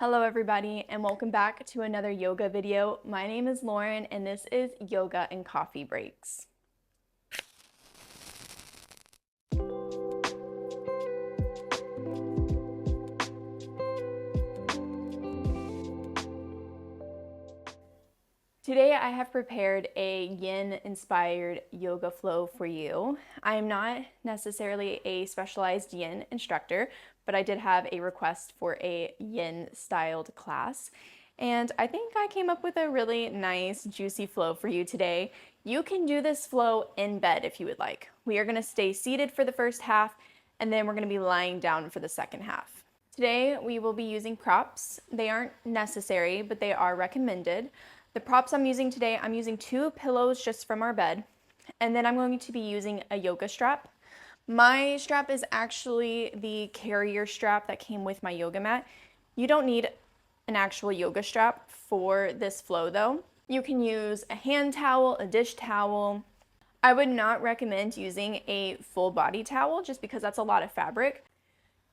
Hello everybody and welcome back to another yoga video. My name is Lauren and this is Yoga and Coffee Breaks. Today I have prepared a yin-inspired yoga flow for you. I am not necessarily a specialized yin instructor, but I did have a request for a yin-styled class. And I think I came up with a really nice, juicy flow for you today. You can do this flow in bed if you would like. We are going to stay seated for the first half, and then we're going to be lying down for the second half. Today we will be using props. They aren't necessary, but they are recommended. The props I'm using today, I'm using 2 pillows just from our bed, and then I'm going to be using a yoga strap. My strap is actually the carrier strap that came with my yoga mat. You don't need an actual yoga strap for this flow though. You can use a hand towel, a dish towel. I would not recommend using a full body towel just because that's a lot of fabric.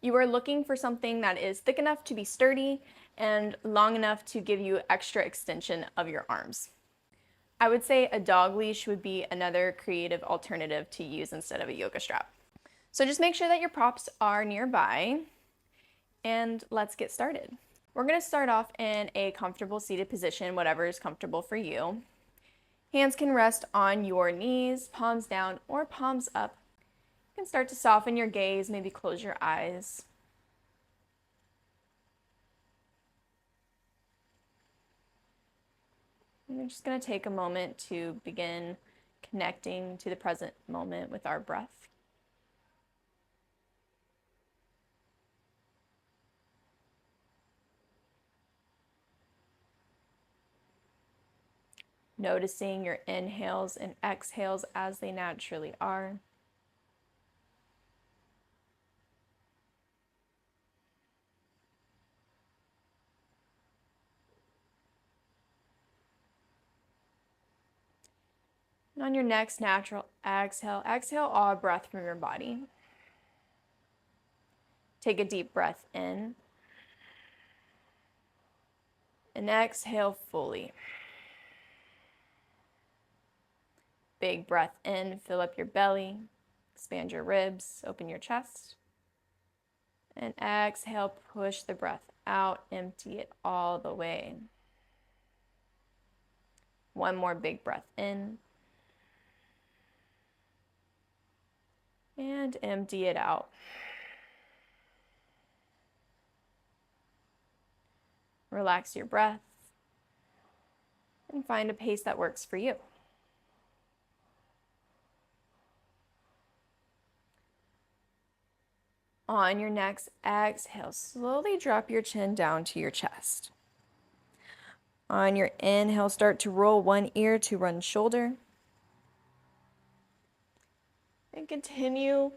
You are looking for something that is thick enough to be sturdy and long enough to give you extra extension of your arms. I would say a dog leash would be another creative alternative to use instead of a yoga strap. So just make sure that your props are nearby and let's get started. We're going to start off in a comfortable seated position, whatever is comfortable for you. Hands can rest on your knees, palms down or palms up. You can start to soften your gaze, maybe close your eyes. We're just going to take a moment to begin connecting to the present moment with our breath. Noticing your inhales and exhales as they naturally are. And on your next natural exhale, exhale all breath from your body. Take a deep breath in. And exhale fully. Big breath in, fill up your belly, expand your ribs, open your chest. And exhale, push the breath out, empty it all the way. One more big breath in. And empty it out. Relax your breath and find a pace that works for you. On your next exhale, slowly drop your chin down to your chest. On your inhale, start to roll one ear to one shoulder. And continue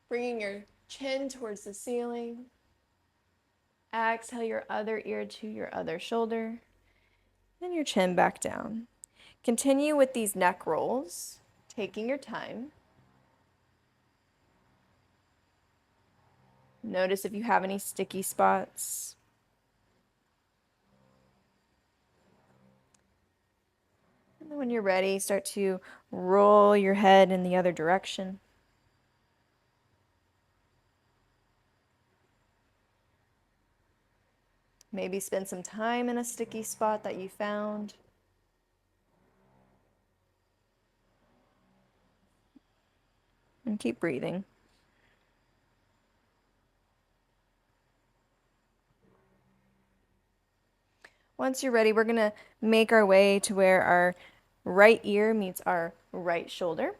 bringing your chin towards the ceiling. Exhale your other ear to your other shoulder. Then your chin back down. Continue with these neck rolls, taking your time. Notice if you have any sticky spots. And then when you're ready, start to roll your head in the other direction. Maybe spend some time in a sticky spot that you found. And keep breathing. Once you're ready, we're going to make our way to where our right ear meets our right shoulder.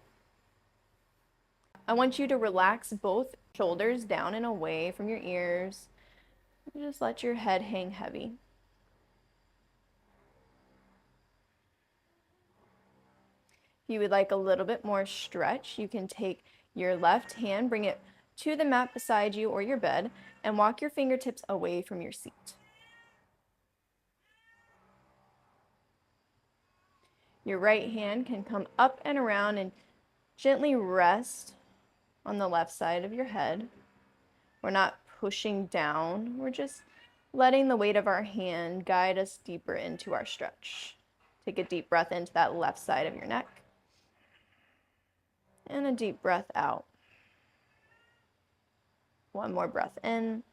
I want you to relax both shoulders down and away from your ears. Just let your head hang heavy. If you would like a little bit more stretch, you can take your left hand, bring it to the mat beside you or your bed, and walk your fingertips away from your seat. Your right hand can come up and around and gently rest on the left side of your head. We're not pushing down, we're just letting the weight of our hand guide us deeper into our stretch. Take a deep breath into that left side of your neck. And a deep breath out. One more breath in.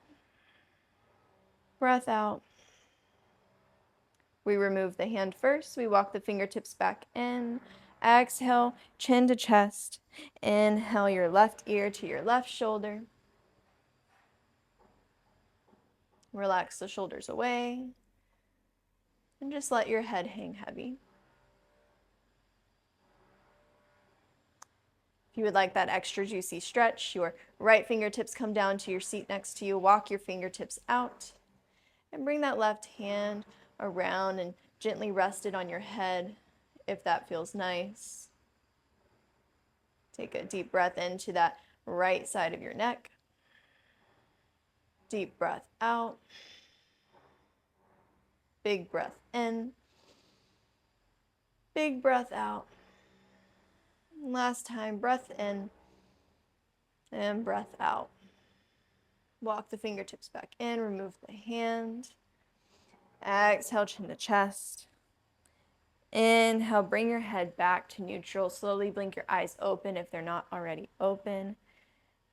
Breath out. We remove the hand first. We walk the fingertips back in. Exhale, chin to chest. Inhale your left ear to your left shoulder. Relax the shoulders away. And just let your head hang heavy. If you would like that extra juicy stretch, your right fingertips come down to your seat next to you. Walk your fingertips out. And bring that left hand around and gently rest it on your head if that feels nice. Take a deep breath into that right side of your neck. Deep breath out. Big breath in. Big breath out. Last time, breath in and breath out. Walk the fingertips back in, remove the hand. Exhale, chin to chest. Inhale, bring your head back to neutral. Slowly blink your eyes open if they're not already open.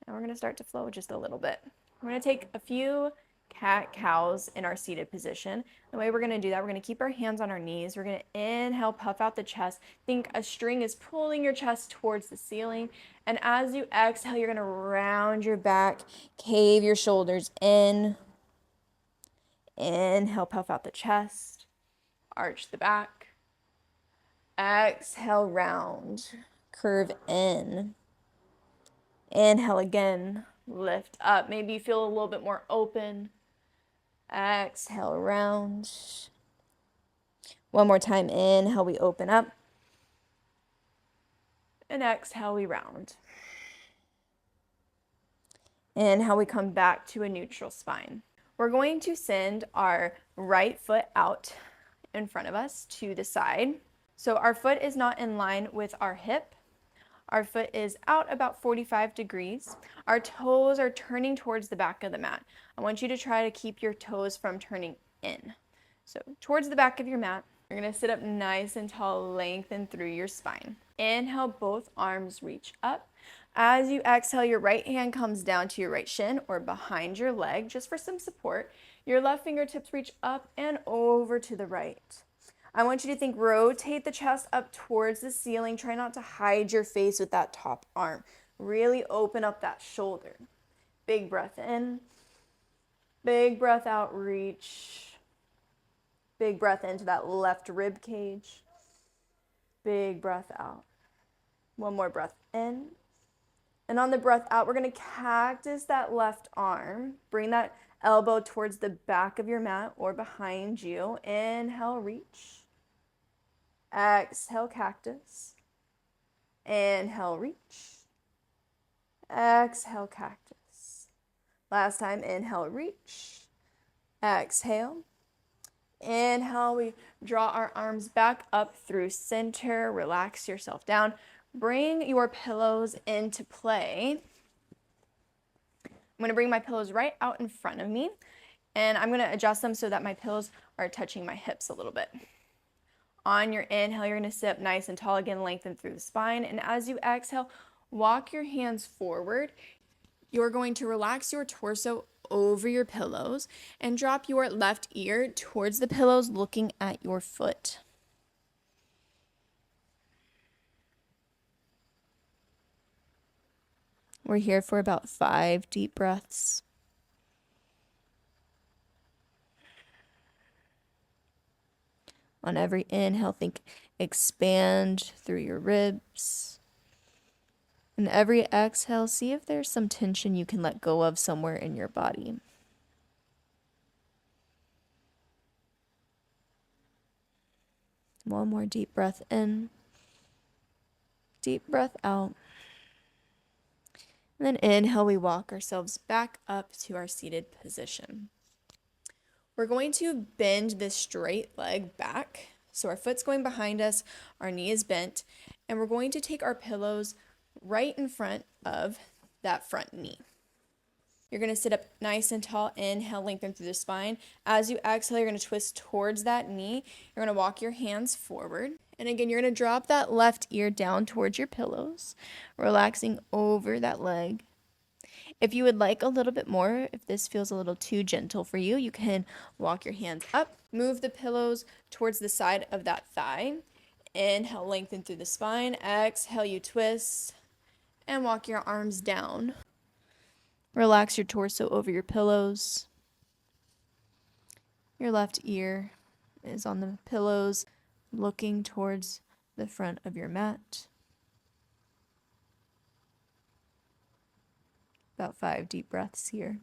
And we're going to start to flow just a little bit. We're going to take a few cat-cows in our seated position. The way we're going to do that, we're going to keep our hands on our knees. We're going to inhale, puff out the chest. Think a string is pulling your chest towards the ceiling. And as you exhale, you're going to round your back, cave your shoulders in. Inhale, puff out the chest, arch the back. Exhale, round, curve in. Inhale again, lift up. Maybe you feel a little bit more open. Exhale, round. One more time, inhale, we open up. And exhale, we round. Inhale, we come back to a neutral spine. We're going to send our right foot out in front of us to the side. So our foot is not in line with our hip. Our foot is out about 45 degrees. Our toes are turning towards the back of the mat. I want you to try to keep your toes from turning in. So towards the back of your mat, you're gonna sit up nice and tall, lengthen through your spine. Inhale, both arms reach up. As you exhale, your right hand comes down to your right shin or behind your leg, just for some support. Your left fingertips reach up and over to the right. I want you to think, rotate the chest up towards the ceiling. Try not to hide your face with that top arm. Really open up that shoulder. Big breath in. Big breath out, reach. Big breath into that left rib cage. Big breath out. One more breath in. And on the breath out, we're going to cactus that left arm. Bring that elbow towards the back of your mat or behind you. Inhale, reach. Exhale, cactus. Inhale, reach. Exhale, cactus. Last time, inhale, reach. Exhale. Inhale, we draw our arms back up through center. Relax yourself down. Bring your pillows into play. I'm going to bring my pillows right out in front of me, and I'm going to adjust them so that my pillows are touching my hips a little bit. On your inhale, you're going to sit up nice and tall again, lengthen through the spine. And as you exhale, walk your hands forward. You're going to relax your torso over your pillows and drop your left ear towards the pillows, looking at your foot. We're here for about 5 deep breaths. On every inhale, think expand through your ribs. And every exhale, see if there's some tension you can let go of somewhere in your body. One more deep breath in. Deep breath out. And then inhale, we walk ourselves back up to our seated position. We're going to bend this straight leg back. So our foot's going behind us, our knee is bent, and we're going to take our pillows right in front of that front knee. You're going to sit up nice and tall. Inhale, lengthen through the spine. As you exhale, you're going to twist towards that knee. You're going to walk your hands forward. And again, you're going to drop that left ear down towards your pillows, relaxing over that leg. If you would like a little bit more, if this feels a little too gentle for you, you can walk your hands up, move the pillows towards the side of that thigh. Inhale, lengthen through the spine. Exhale, you twist and walk your arms down. Relax your torso over your pillows. Your left ear is on the pillows, looking towards the front of your mat. About 5 deep breaths here.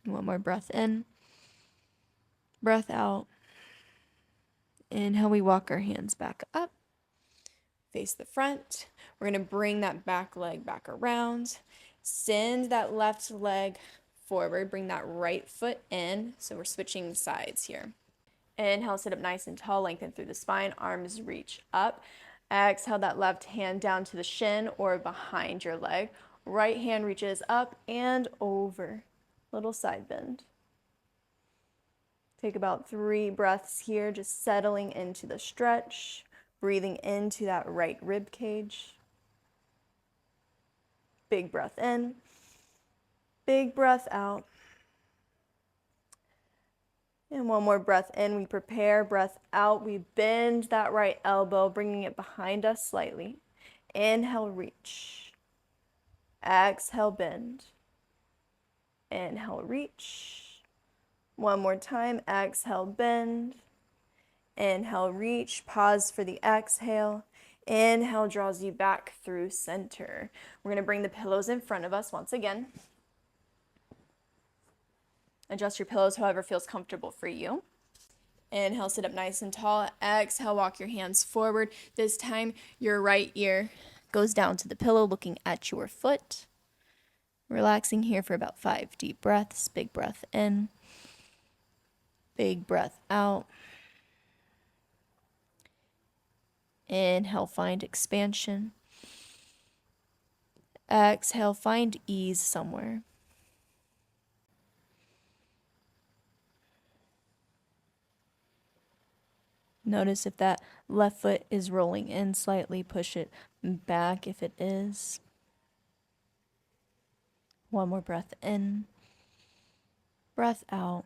One more breath in, breath out. Inhale, we walk our hands back up, face the front. We're going to bring that back leg back around, send that left leg forward, bring that right foot in. So we're switching sides here. Inhale, sit up nice and tall, lengthen through the spine, arms reach up. Exhale, that left hand down to the shin or behind your leg. Right hand reaches up and over. Little side bend. Take about 3 breaths here, just settling into the stretch, breathing into that right rib cage. Big breath in, big breath out. And one more breath in, we prepare, breath out, we bend that right elbow, bringing it behind us slightly. Inhale, reach. Exhale, bend. Inhale, reach. One more time, exhale, bend. Inhale, reach, pause for the exhale. Inhale draws you back through center. We're going to bring the pillows in front of us once again. Adjust your pillows however feels comfortable for you. Inhale, sit up nice and tall. Exhale, walk your hands forward. This time, your right ear goes down to the pillow, looking at your foot. Relaxing here for about 5 deep breaths. Big breath in. Big breath out. Inhale, find expansion. Exhale, find ease somewhere. Notice if that left foot is rolling in slightly, push it back if it is. One more breath in. Breath out.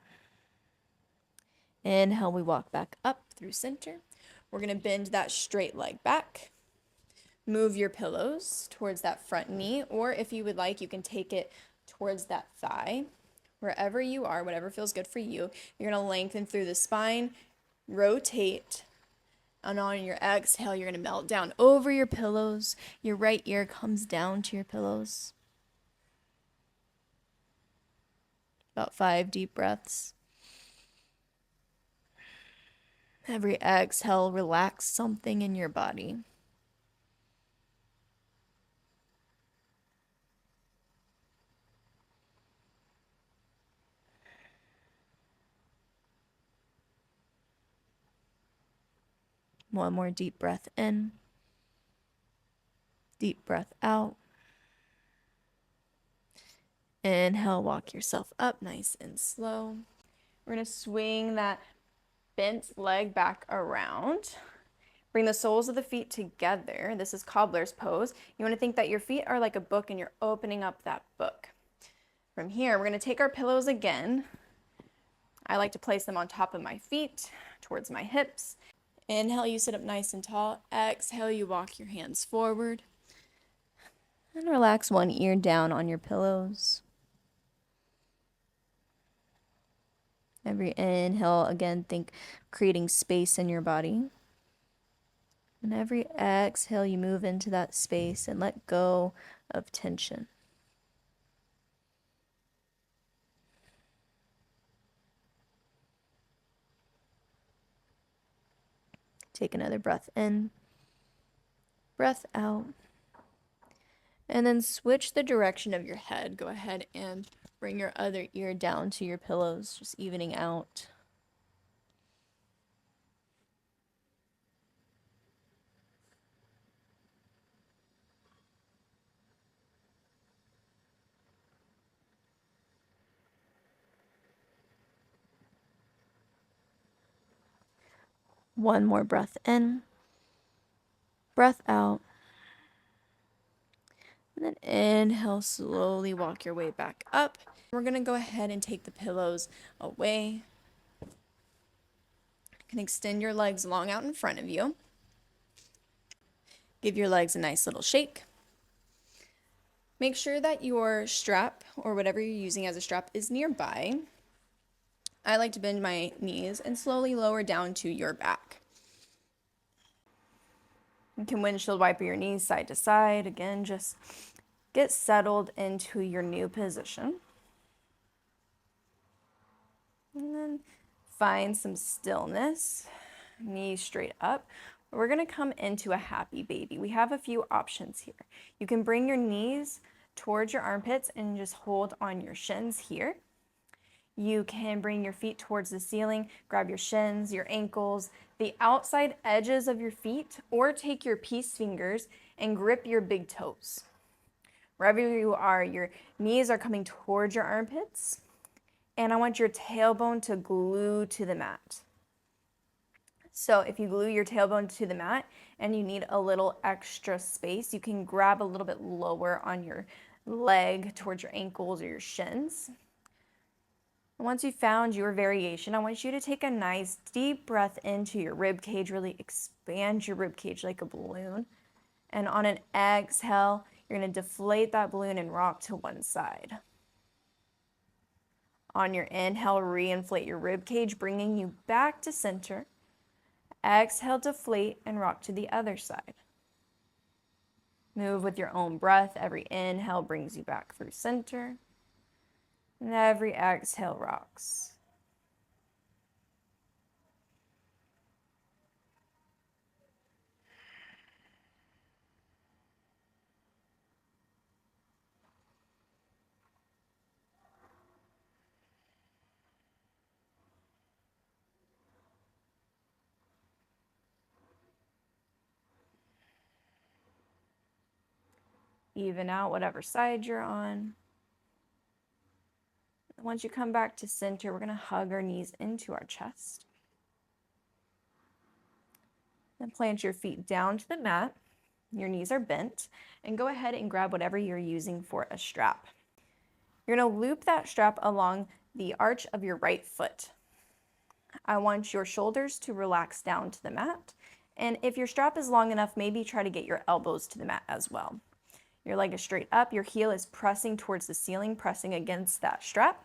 Inhale, we walk back up through center. We're going to bend that straight leg back. Move your pillows towards that front knee, or if you would like, you can take it towards that thigh. Wherever you are, whatever feels good for you, you're going to lengthen through the spine, rotate, and on your exhale, you're going to melt down over your pillows. Your right ear comes down to your pillows. About 5 deep breaths. Every exhale, relax something in your body. One more deep breath in. Deep breath out. Inhale, walk yourself up nice and slow. We're going to swing that bent leg back around. Bring the soles of the feet together. This is cobbler's pose. You want to think that your feet are like a book and you're opening up that book. From here, we're going to take our pillows again. I like to place them on top of my feet, towards my hips. Inhale, you sit up nice and tall. Exhale, you walk your hands forward. And relax one ear down on your pillows. Every inhale, again, think creating space in your body. And every exhale, you move into that space and let go of tension. Take another breath in, breath out. And then switch the direction of your head. Go ahead and bring your other ear down to your pillows, just evening out. One more breath in, breath out. And then inhale, slowly walk your way back up. We're gonna go ahead and take the pillows away. You can extend your legs long out in front of you. Give your legs a nice little shake. Make sure that your strap or whatever you're using as a strap is nearby. I like to bend my knees and slowly lower down to your back. You can windshield wiper your knees side to side. Again, just get settled into your new position. And then find some stillness, knees straight up. We're gonna come into a happy baby. We have a few options here. You can bring your knees towards your armpits and just hold on your shins here. You can bring your feet towards the ceiling, grab your shins, your ankles, the outside edges of your feet, or take your peace fingers and grip your big toes. Wherever you are, your knees are coming towards your armpits, and I want your tailbone to glue to the mat. So if you glue your tailbone to the mat and you need a little extra space, you can grab a little bit lower on your leg towards your ankles or your shins. Once you've found your variation, I want you to take a nice deep breath into your rib cage, really expand your rib cage like a balloon. And on an exhale, you're going to deflate that balloon and rock to one side. On your inhale, reinflate your rib cage, bringing you back to center. Exhale, deflate and rock to the other side. Move with your own breath. Every inhale brings you back through center. And every exhale rocks. Even out whatever side you're on. Once you come back to center, we're going to hug our knees into our chest. Then plant your feet down to the mat. Your knees are bent. And go ahead and grab whatever you're using for a strap. You're going to loop that strap along the arch of your right foot. I want your shoulders to relax down to the mat. And if your strap is long enough, maybe try to get your elbows to the mat as well. Your leg is straight up. Your heel is pressing towards the ceiling, pressing against that strap.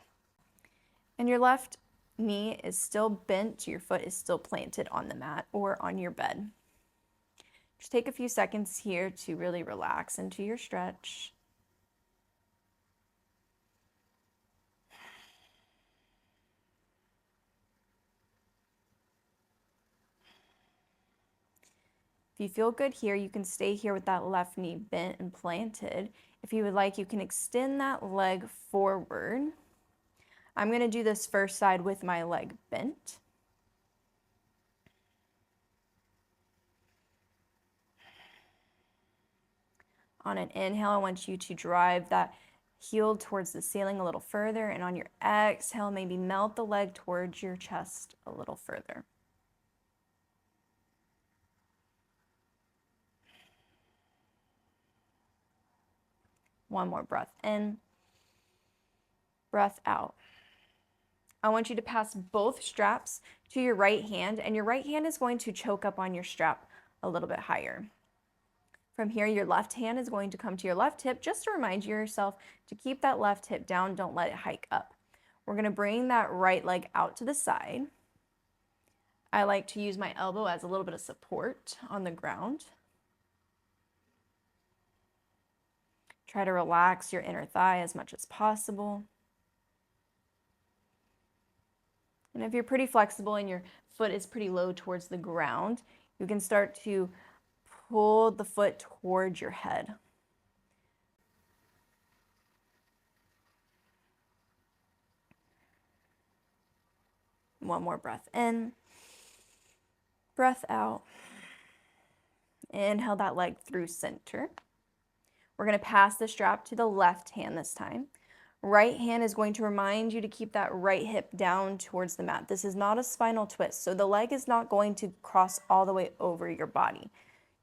And your left knee is still bent. Your foot is still planted on the mat or on your bed. Just take a few seconds here to really relax into your stretch. If you feel good here, you can stay here with that left knee bent and planted. If you would like, you can extend that leg forward. I'm going to do this first side with my leg bent. On an inhale, I want you to drive that heel towards the ceiling a little further, and on your exhale, maybe melt the leg towards your chest a little further. One more breath in, breath out. I want you to pass both straps to your right hand, and your right hand is going to choke up on your strap a little bit higher. From here, your left hand is going to come to your left hip, just to remind yourself to keep that left hip down, don't let it hike up. We're going to bring that right leg out to the side. I like to use my elbow as a little bit of support on the ground. Try to relax your inner thigh as much as possible. And if you're pretty flexible and your foot is pretty low towards the ground, you can start to pull the foot towards your head. One more breath in, breath out. Inhale that leg through center. We're going to pass the strap to the left hand this time. Right hand is going to remind you to keep that right hip down towards the mat. This is not a spinal twist, so the leg is not going to cross all the way over your body.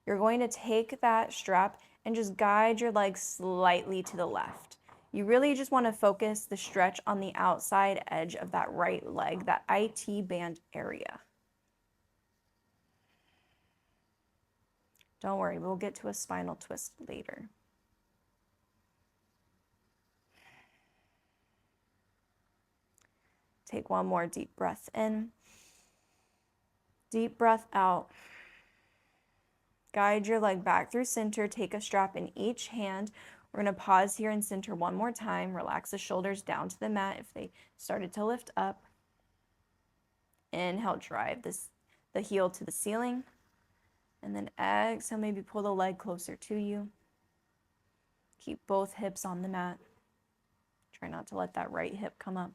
You're going to take that strap and just guide your leg slightly to the left. You really just want to focus the stretch on the outside edge of that right leg, that IT band area. Don't worry, we'll get to a spinal twist later. Take one more deep breath in. Deep breath out. Guide your leg back through center. Take a strap in each hand. We're going to pause here and center one more time. Relax the shoulders down to the mat if they started to lift up. Inhale, drive the heel to the ceiling. And then exhale, maybe pull the leg closer to you. Keep both hips on the mat. Try not to let that right hip come up.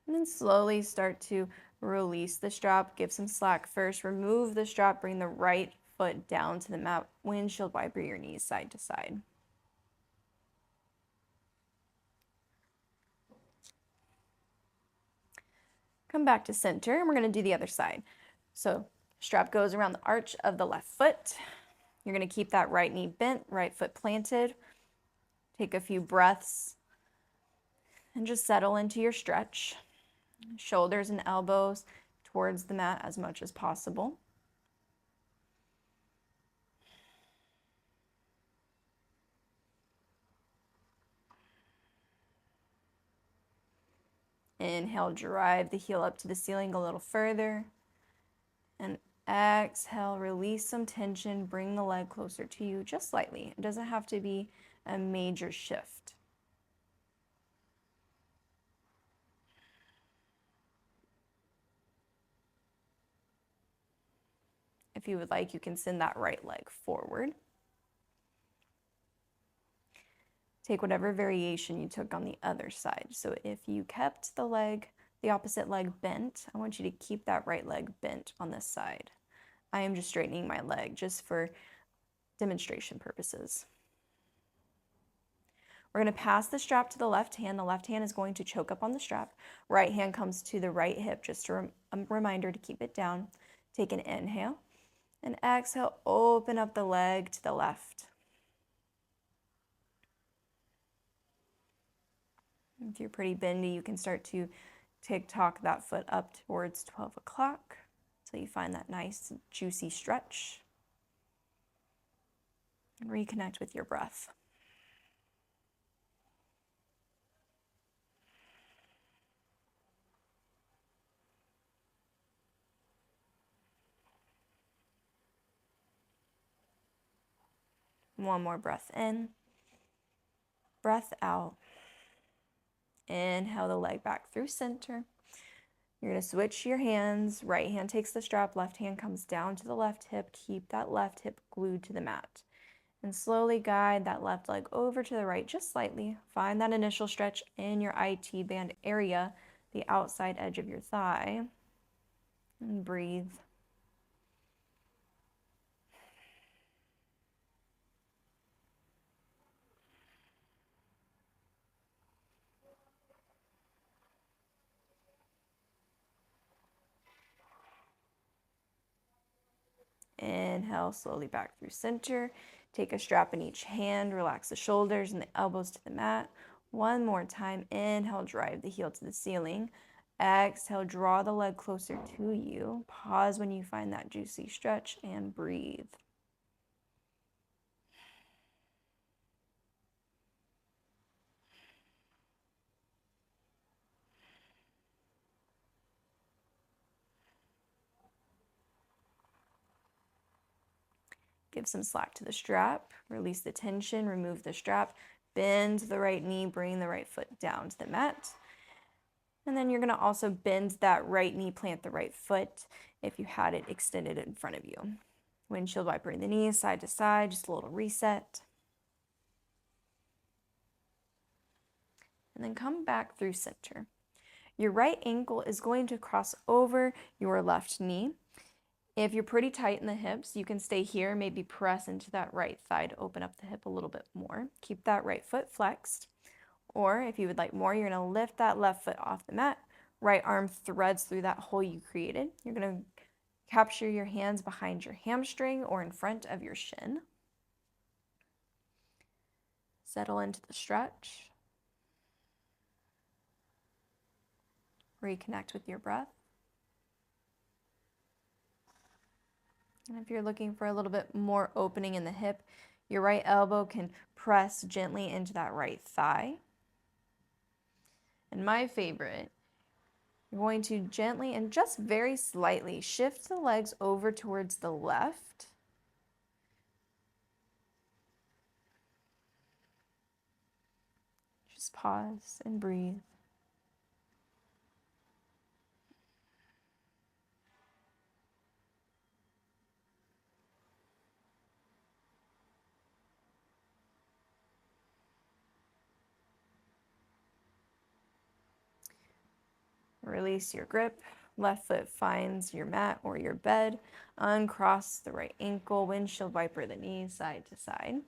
And then slowly start to release the strap. Give some slack first. Remove the strap. Bring the right foot down to the mat. Windshield wiper your knees side to side. Come back to center, and we're going to do the other side. So strap goes around the arch of the left foot. You're going to keep that right knee bent, right foot planted. Take a few breaths and just settle into your stretch. Shoulders and elbows towards the mat as much as possible. Inhale, drive the heel up to the ceiling a little further. And exhale, release some tension, bring the leg closer to you just slightly. It doesn't have to be a major shift. If you would like, you can send that right leg forward. Take whatever variation you took on the other side. So if you kept the opposite leg bent, I want you to keep that right leg bent on this side. I am just straightening my leg just for demonstration purposes. We're going to pass the strap to the left hand. The left hand is going to choke up on the strap. Right hand comes to the right hip, just a reminder to keep it down. Take an inhale and exhale, open up the leg to the left. If you're pretty bendy, you can start to tick-tock that foot up towards 12 o'clock until you find that nice, juicy stretch. And reconnect with your breath. One more breath in, breath out. Inhale the leg back through center. You're going to switch your hands. Right hand takes the strap, left hand comes down to the left hip. Keep that left hip glued to the mat. And slowly guide that left leg over to the right just slightly. Find that initial stretch in your IT band area, the outside edge of your thigh. And breathe. Inhale slowly back through center. Take a strap in each hand. Relax the shoulders and the elbows to the mat. One more time. Inhale, drive the heel to the ceiling. Exhale, draw the leg closer to you. Pause when you find that juicy stretch and breathe. Give some slack to the strap, release the tension, remove the strap, bend the right knee, bring the right foot down to the mat. And then you're going to also bend that right knee, plant the right foot if you had it extended in front of you. Windshield wiper the knees side to side, just a little reset. and then come back through center. Your right ankle is going to cross over your left knee. If you're pretty tight in the hips, you can stay here, maybe press into that right thigh to open up the hip a little bit more. Keep that right foot flexed. Or if you would like more, you're going to lift that left foot off the mat. Right arm threads through that hole you created. You're going to capture your hands behind your hamstring or in front of your shin. Settle into the stretch. Reconnect with your breath. And if you're looking for a little bit more opening in the hip, your right elbow can press gently into that right thigh. And my favorite, you're going to gently and just very slightly shift the legs over towards the left. Just pause and breathe. Release your grip. Left foot finds your mat or your bed. Uncross the right ankle. Windshield wiper the knees side to side. And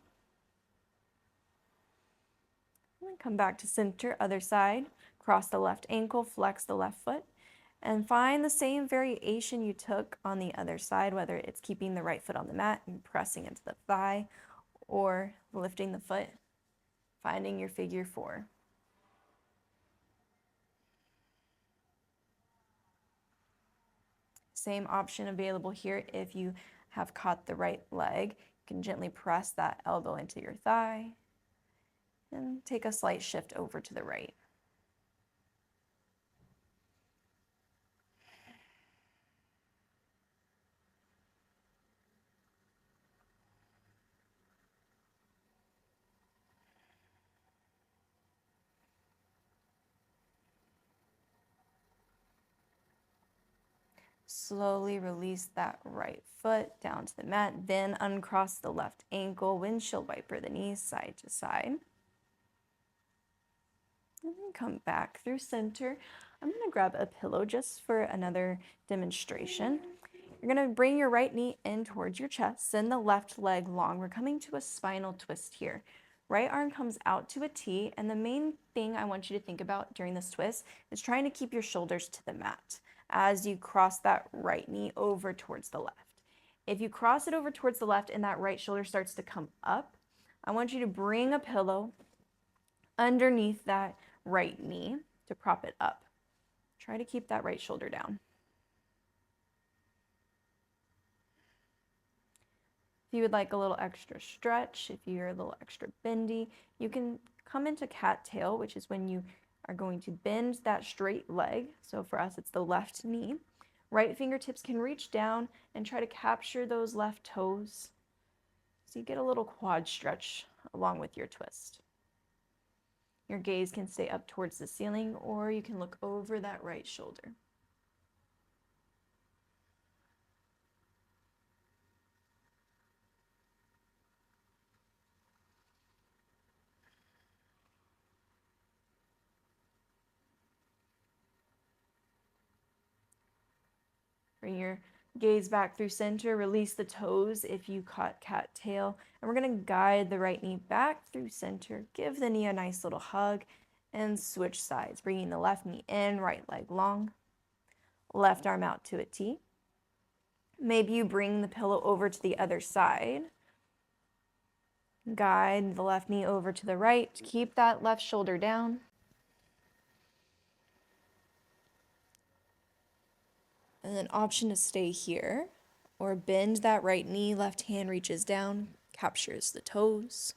then come back to center, other side. Cross the left ankle, flex the left foot. And find the same variation you took on the other side, whether it's keeping the right foot on the mat and pressing into the thigh or lifting the foot, finding your figure four. Same option available here if you have caught the right leg. You can gently press that elbow into your thigh and take a slight shift over to the right. Slowly release that right foot down to the mat, then uncross the left ankle, windshield wiper the knees side to side. And then come back through center. I'm going to grab a pillow just for another demonstration. You're going to bring your right knee in towards your chest, send the left leg long. We're coming to a spinal twist here. Right arm comes out to a T, and the main thing I want you to think about during this twist is trying to keep your shoulders to the mat as you cross that right knee over towards the left. If you cross it over towards the left and that right shoulder starts to come up, I want you to bring a pillow underneath that right knee to prop it up. Try to keep that right shoulder down. If you would like a little extra stretch, if you're a little extra bendy, you can come into cattail, which is when you are going to bend that straight leg. So for us, it's the left knee. Right fingertips can reach down and try to capture those left toes. So you get a little quad stretch along with your twist. Your gaze can stay up towards the ceiling, or you can look over that right shoulder. Bring your gaze back through center, release the toes if you caught cattail, and we're going to guide the right knee back through center, give the knee a nice little hug, and switch sides, bringing the left knee in, right leg long, left arm out to a T. Maybe you bring the pillow over to the other side. Guide the left knee over to the right, keep that left shoulder down. And then option to stay here, or bend that right knee, left hand reaches down, captures the toes.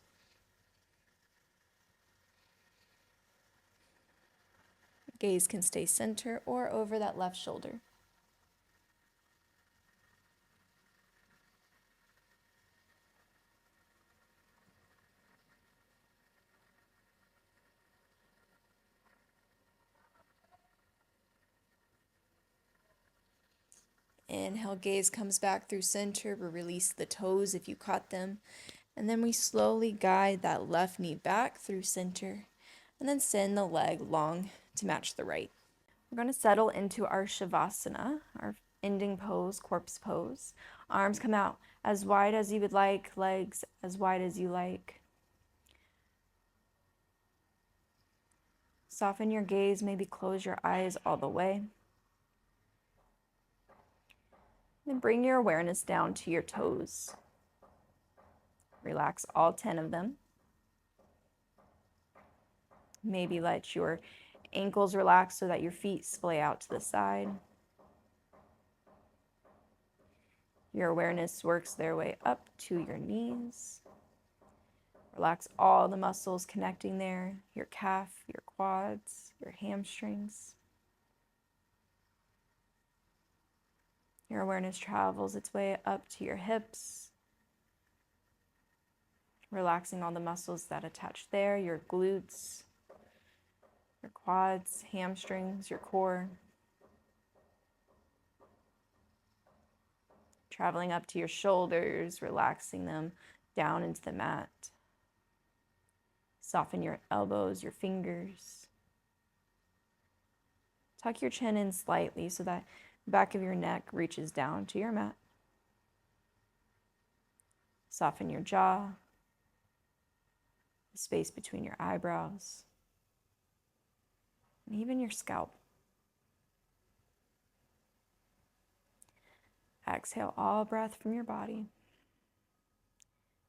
Gaze can stay center or over that left shoulder. Inhale, gaze comes back through center. We release the toes if you caught them. And then we slowly guide that left knee back through center. and then send the leg long to match the right. We're going to settle into our Shavasana, our ending pose, corpse pose. Arms come out as wide as you would like, legs as wide as you like. Soften your gaze, maybe close your eyes all the way. Then bring your awareness down to your toes. Relax all 10 of them. Maybe let your ankles relax so that your feet splay out to the side. Your awareness works their way up to your knees. Relax all the muscles connecting there, your calf, your quads, your hamstrings. Your awareness travels its way up to your hips, relaxing all the muscles that attach there, your glutes, your quads, hamstrings, your core. Traveling up to your shoulders, relaxing them down into the mat. Soften your elbows, your fingers. Tuck your chin in slightly so that the back of your neck reaches down to your mat. Soften your jaw, the space between your eyebrows, and even your scalp. Exhale all breath from your body.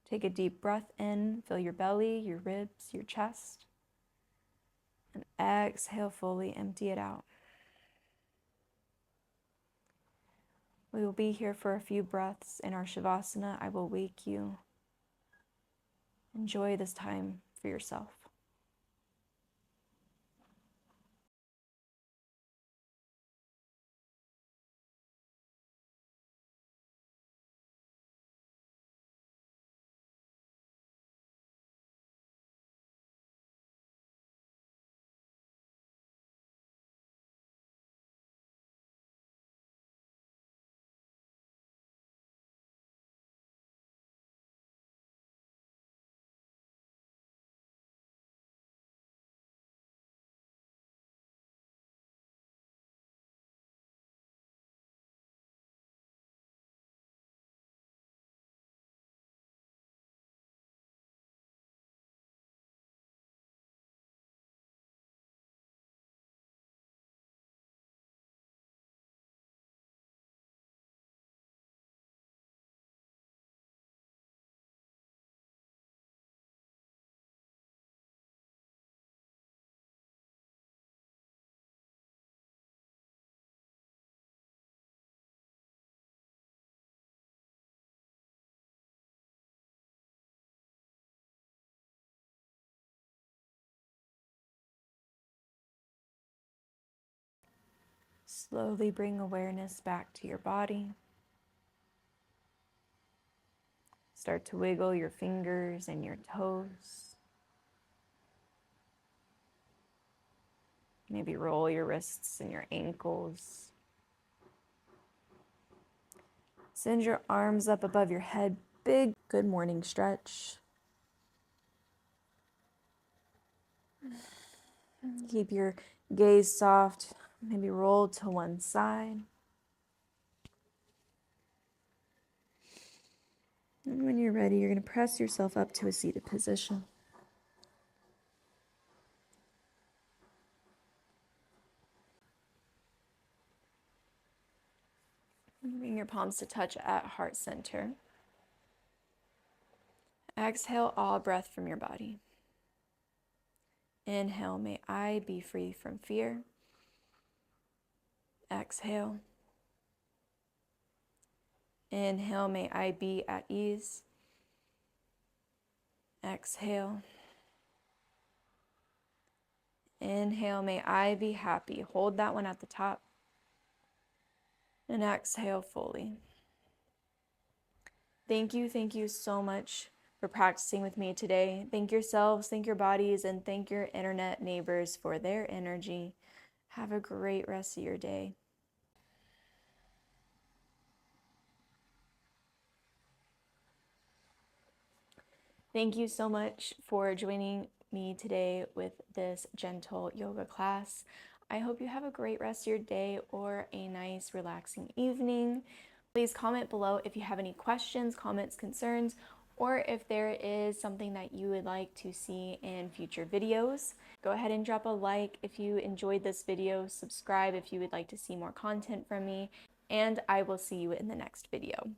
Take a deep breath in, fill your belly, your ribs, your chest, and exhale fully, empty it out. We will be here for a few breaths in our Shavasana. I will wake you. Enjoy this time for yourself. Slowly bring awareness back to your body. Start to wiggle your fingers and your toes. Maybe roll your wrists and your ankles. Send your arms up above your head. Big good morning stretch. Keep your gaze soft. Maybe roll to one side. And when you're ready, you're going to press yourself up to a seated position. Bring your palms to touch at heart center. Exhale all breath from your body. Inhale, may I be free from fear. Exhale. Inhale, may I be at ease. Exhale. Inhale, may I be happy. Hold that one at the top. And exhale fully. Thank you so much for practicing with me today. Thank yourselves, thank your bodies, and thank your internet neighbors for their energy. Have a great rest of your day. Thank you so much for joining me today with this gentle yoga class. I hope you have a great rest of your day or a nice relaxing evening. Please comment below if you have any questions, comments, concerns, or if there is something that you would like to see in future videos. Go ahead and drop a like if you enjoyed this video, subscribe if you would like to see more content from me, and I will see you in the next video.